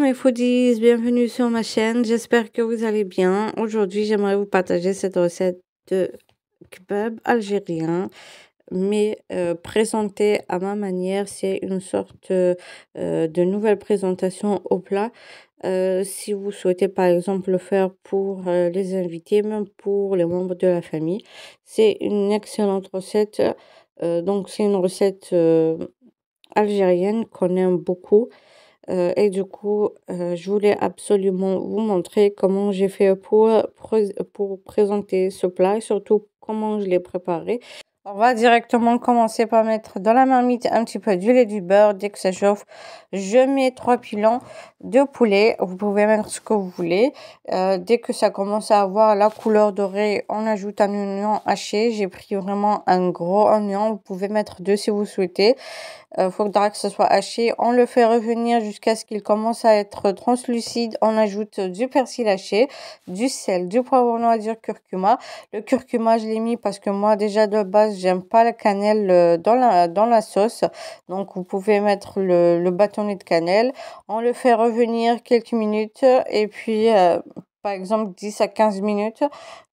mes foodies, bienvenue sur ma chaîne, j'espère que vous allez bien. Aujourd'hui, j'aimerais vous partager cette recette de kebab algérien, mais présentée à ma manière. C'est une sorte de nouvelle présentation au plat. Si vous souhaitez par exemple le faire pour les invités, même pour les membres de la famille, c'est une excellente recette. Donc c'est une recette algérienne qu'on aime beaucoup. Et du coup, je voulais absolument vous montrer comment j'ai fait pour présenter ce plat et surtout comment je l'ai préparé. On va directement commencer par mettre dans la marmite un petit peu d'huile et du beurre. Dès que ça chauffe, je mets 3 pilons de poulet. Vous pouvez mettre ce que vous voulez. Dès que ça commence à avoir la couleur dorée, on ajoute un oignon haché. J'ai pris vraiment un gros oignon. Vous pouvez mettre deux si vous souhaitez. Faudra que ce soit haché. On le fait revenir jusqu'à ce qu'il commence à être translucide. On ajoute du persil haché, du sel, du poivre noir, du curcuma. Le curcuma, je l'ai mis parce que moi, déjà de base, j'aime pas la cannelle dans la sauce. Donc, vous pouvez mettre le bâtonnet de cannelle. On le fait revenir quelques minutes et puis, par exemple, 10 à 15 minutes.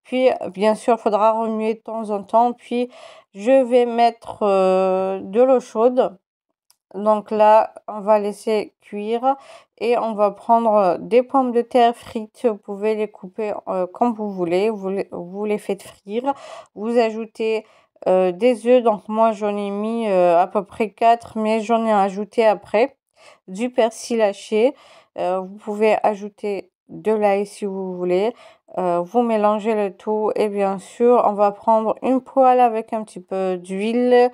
Puis, bien sûr, il faudra remuer de temps en temps. Puis, je vais mettre de l'eau chaude. Donc là, on va laisser cuire et on va prendre des pommes de terre frites. Vous pouvez les couper comme vous voulez. Vous les faites frire. Vous ajoutez des œufs. Donc moi, j'en ai mis à peu près 4, mais j'en ai ajouté après. Du persil haché. Vous pouvez ajouter de l'ail si vous voulez. Vous mélangez le tout et bien sûr, on va prendre une poêle avec un petit peu d'huile.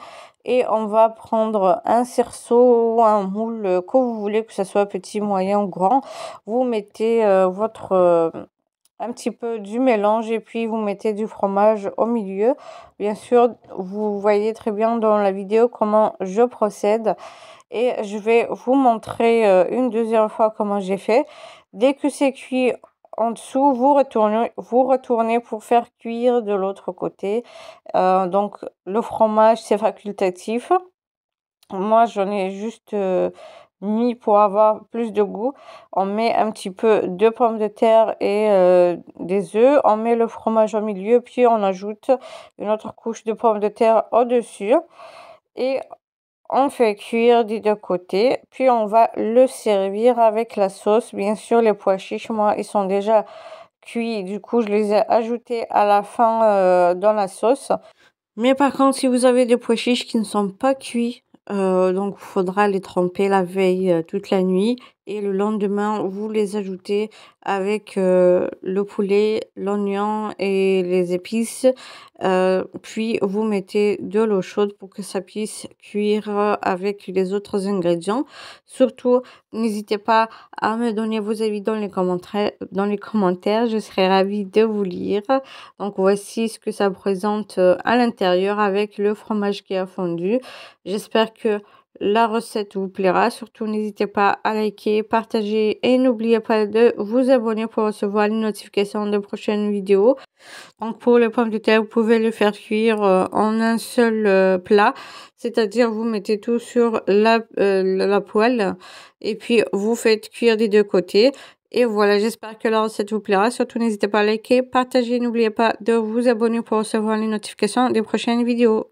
Et on va prendre un cerceau ou un moule que vous voulez, que ce soit petit, moyen ou grand. Vous mettez un petit peu du mélange et puis vous mettez du fromage au milieu. Bien sûr, vous voyez très bien dans la vidéo comment je procède. Et je vais vous montrer une deuxième fois comment j'ai fait. Dès que c'est cuit en dessous, vous retournez pour faire cuire de l'autre côté. Donc, le fromage, c'est facultatif. Moi, j'en ai juste mis pour avoir plus de goût. On met un petit peu de pommes de terre et des œufs. On met le fromage au milieu, puis on ajoute une autre couche de pommes de terre au-dessus. Et on fait cuire des deux côtés. Puis, on va le servir avec la sauce. Bien sûr, les pois chiches, moi, ils sont déjà cuits. Du coup, je les ai ajoutés à la fin dans la sauce. Mais par contre, si vous avez des pois chiches qui ne sont pas cuits, donc il faudra les tremper la veille toute la nuit et le lendemain, vous les ajoutez avec le poulet, l'oignon et les épices. Puis vous mettez de l'eau chaude pour que ça puisse cuire avec les autres ingrédients. Surtout, n'hésitez pas à me donner vos avis dans les commentaires. Je serai ravie de vous lire. Donc voici ce que ça présente à l'intérieur avec le fromage qui a fondu. J'espère que la recette vous plaira. Surtout, n'hésitez pas à liker, partager et n'oubliez pas de vous abonner pour recevoir les notifications de prochaines vidéos. Donc pour les pommes de terre, vous pouvez le faire cuire en un seul plat. C'est-à-dire, vous mettez tout sur la poêle et puis vous faites cuire des deux côtés. Et voilà, j'espère que la recette vous plaira. Surtout, n'hésitez pas à liker, partager. N'oubliez pas de vous abonner pour recevoir les notifications des prochaines vidéos.